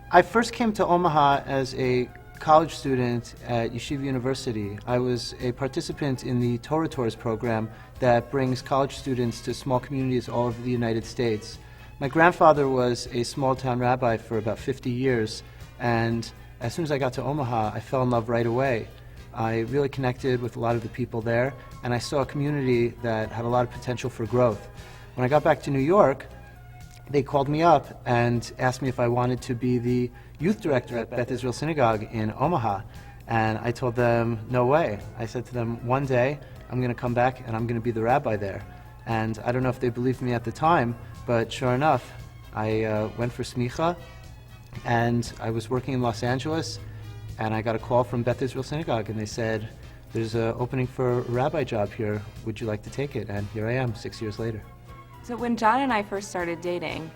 I first came to Omaha as a college student at Yeshiva University. I was a participant in the Torah Tours program that brings college students to small communities all over the United States. My grandfather was a small-town rabbi for about 50 years, and as soon as I got to Omaha, I fell in love right away. I really connected with a lot of the people there, and I saw a community that had a lot of potential for growth. When I got back to New York, they called me up and asked me if I wanted to be the youth director at Beth Israel Synagogue in Omaha. And I told them, no way. I said to them, one day I'm going to come back and I'm going to be the rabbi there. And I don't know if they believed me at the time, but sure enough, I went for smicha, and I was working in Los Angeles, and I got a call from Beth Israel Synagogue, and they said, there's an opening for a rabbi job here. Would you like to take it? And here I am, 6 years later. So when John and I first started dating,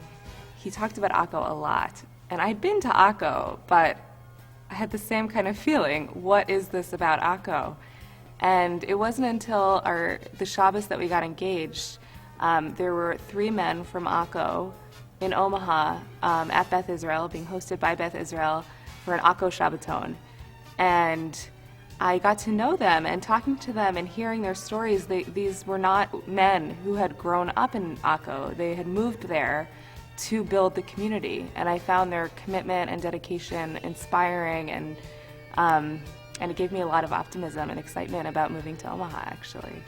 he talked about Akko a lot. And I'd been to Akko, but I had the same kind of feeling. What is this about Akko? And it wasn't until the Shabbos that we got engaged. There were 3 men from Akko in Omaha at Beth Israel, being hosted by Beth Israel for an Akko Shabbaton. And I got to know them, and talking to them and hearing their stories. These were not men who had grown up in Akko. They had moved there to build the community, and I found their commitment and dedication inspiring, and it gave me a lot of optimism and excitement about moving to Omaha, actually.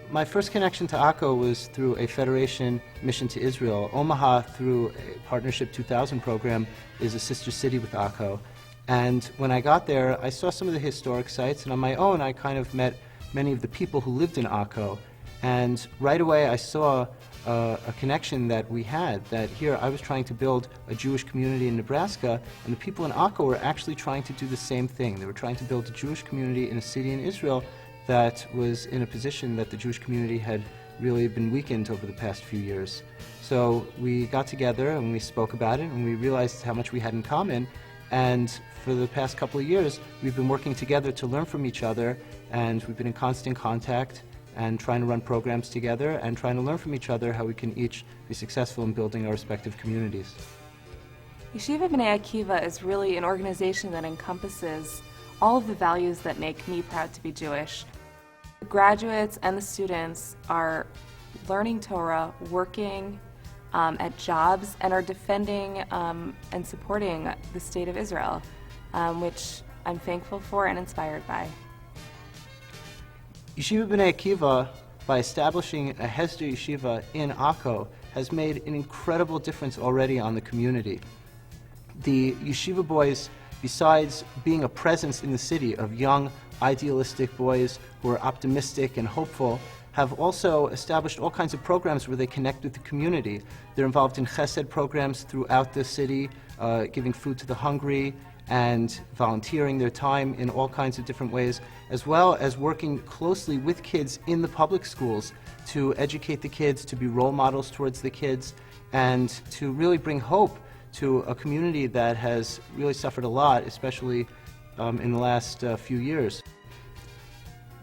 My first connection to Akko was through a Federation mission to Israel. Omaha, through a Partnership 2000 program, is a sister city with Akko. And when I got there, I saw some of the historic sites, and on my own, I kind of met many of the people who lived in Akko. And right away, I saw a connection that we had, that here I was trying to build a Jewish community in Nebraska, and the people in Akko were actually trying to do the same thing. They were trying to build a Jewish community in a city in Israel that was in a position that the Jewish community had really been weakened over the past few years. So we got together and we spoke about it, and we realized how much we had in common. And for the past couple of years, we've been working together to learn from each other, and we've been in constant contact and trying to run programs together and trying to learn from each other how we can each be successful in building our respective communities. Yeshiva B'nai Akiva is really an organization that encompasses all of the values that make me proud to be Jewish. The graduates and the students are learning Torah, working at jobs, and are defending and supporting the state of Israel, which I'm thankful for and inspired by. Yeshiva B'nai Akiva, by establishing a Hesder Yeshiva in Akko, has made an incredible difference already on the community. The Yeshiva boys, besides being a presence in the city of young, idealistic boys who are optimistic and hopeful, have also established all kinds of programs where they connect with the community. They're involved in chesed programs throughout the city, giving food to the hungry and volunteering their time in all kinds of different ways, as well as working closely with kids in the public schools to educate the kids, to be role models towards the kids, and to really bring hope to a community that has really suffered a lot, especially in the last few years.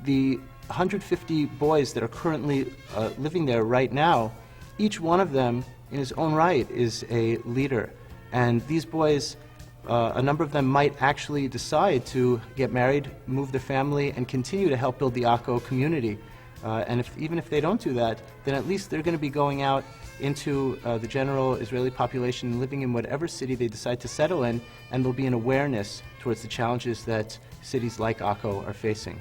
The 150 boys that are currently living there right now, each one of them in his own right is a leader. And these boys, a number of them might actually decide to get married, move their family, and continue to help build the Akko community. And even if they don't do that, then at least they're going to be going out into the general Israeli population, living in whatever city they decide to settle in, and there'll be an awareness towards the challenges that cities like Akko are facing.